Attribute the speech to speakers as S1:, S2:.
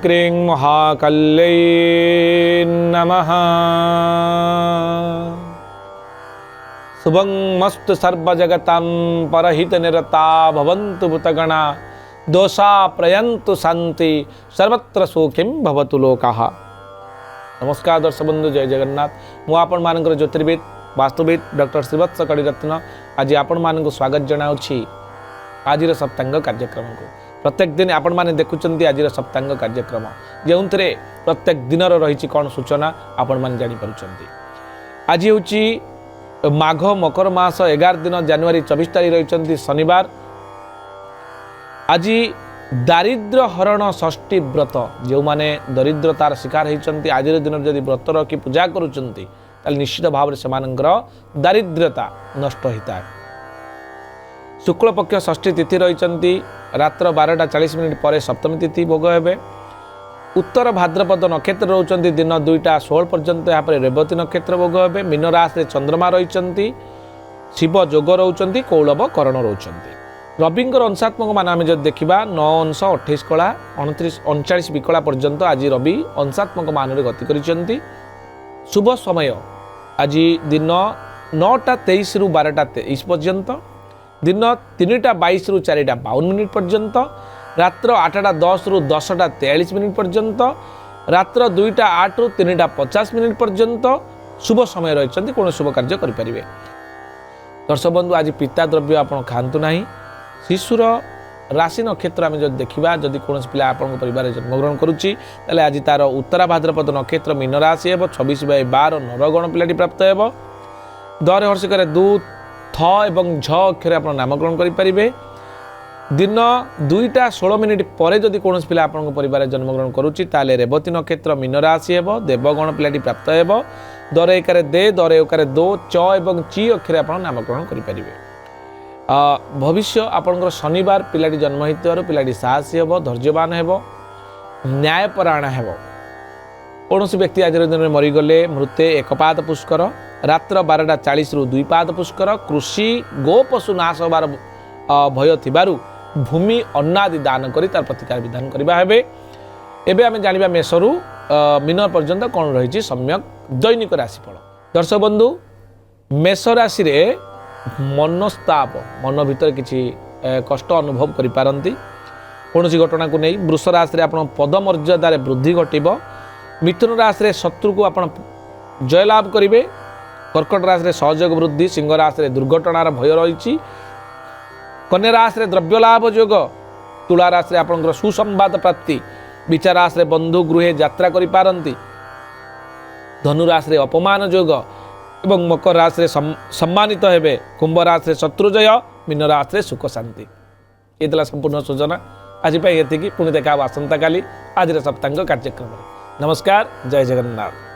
S1: क्रीं महाकाल्यै नमः। शुभं मस्तु सर्वजगतां परहितनिरता भवन्तु भूतगणा दोषा प्रयन्तु शान्ति सर्वत्र सुखिं भवतु लोकाः। नमस्कार दर्शक बंधु, जय जगन्नाथ। मु आपण मानकर ज्योतिर्विद वास्तुविद डॉक्टर श्रीवत्स कड़ीरत्न आज आपण मानक स्वागत जनाऊँगी आज सप्तांग कार्यक्रम को। प्रत्येक दिन आपण माने देखुचंती आज सप्तांग कार्यक्रम जो प्रत्येक दिन रही कौन सूचना आपण माने जानी पारुचंती। आज होची माघ मकर मास 11 दिन जनवरी 24 तारीख रही शनिवार। आज दारिद्र्य हरण षष्ठी व्रत जो माने दरिद्रतार शिकार होती आज दिन जदि व्रत रखी पूजा करुचंती ताले निश्चित भाव से सेमानंकर दारिद्र्यता नष्ट होता है। शुक्ल पक्ष षष्ठी तिथि रही रात्र 12:40 पर सप्तमी तिथि भोग हे। उत्तर भाद्रपद नक्षत्र रोचंती दिन 2:16 पर्यंत यहाँ पर रेवती नक्षत्र भोग हे। मीन राशि चंद्रमा रही शिव जोग रोचंती कौलव करण रोचंती। रविंकर अंशात्मक मान आम जब देखा 9 अंश 28 कला 39 विकला पर्यंत आज रवि अंशात्मक मान गति करिसेंती। शुभ समय आज दिन 9:23 रु 12:23 पर्यंत, दिन 3:22 रु 4:52 पर्यंत, रात्र 8:10 रु 10:43 पर्यंत, रात्र 2:08 रु 3:50 पर्यंत शुभ समय रही कौन शुभ कार्य करें। दर्शक बंधु, आज पिता द्रव्य आप खातु ना। शिशुर राशि नक्षत्र आम जब देखा जदि कौन पिला आप परिवार जन्मग्रहण करुच्ची आज तार उत्तरा भाद्रपद नक्षत्र मीन राशि हे। 26/12 नरगण पिलाटी प्राप्त हे। दरे हर्षिक दू थ एवं झ अक्षर आप नामकरण करें। दिन 2:16 पर जदि कौन पिला आप परिवार जन्मग्रहण करुच्ची रेवती नक्षत्र मीन राशि हे। देवगण पिलाटी प्राप्त हे। दरे एकार दे दरे एकार दो च एवं ची अक्षर आप नामकरण करें। भविष्य आपंकर शनिवार पिलाटी जन्म होता पिलाटी साहसी हे, धैर्यवान हे, न्यायपरायण हे। कौन व्यक्ति आज दिन में मरीगले मृत्ये 1 पाद पुष्कर, रात्र 12:40 रु 2 पाद पुष्कर, कृषि गो पशु नाश होबार भय थिबारु भूमि अन्नादि दान करी तार प्रतिकार विधान करबा हेबे। एबे आमे जानिबा मेषरु मीन पर्यंत कौन रही सम्यक दैनिक राशिफल। दर्शक बंधु, मेष राशि रे मनस्ताप मन भीतर किसी कष्ट अनुभव करिपारंती कौन घटना को नहीं। वृष राशि आप पदमर्यादार वृद्धि घटब। मिथुन राशि शत्रु को आप जयलाभ करेंगे। कर्कट राशि सहयोग वृद्धि। सिंह राशि दुर्घटनार भय रही। कन्या राशि द्रव्यलाभ योग। तुला राशि आप सुसंवाद प्राप्ति। विचार राशि बंधु गृहे यात्रा करिपारंती। धनु राशि अपमान योग एवं मकर राशि सम्मानित हेबे। कुंभ राशि शत्रुजय। मीन राशि सुख शांति। ये संपूर्ण सूचना आज ये पुणी देखा आसंता काली आज सप्तांग कार्यक्रम। नमस्कार, जय जगन्नाथ।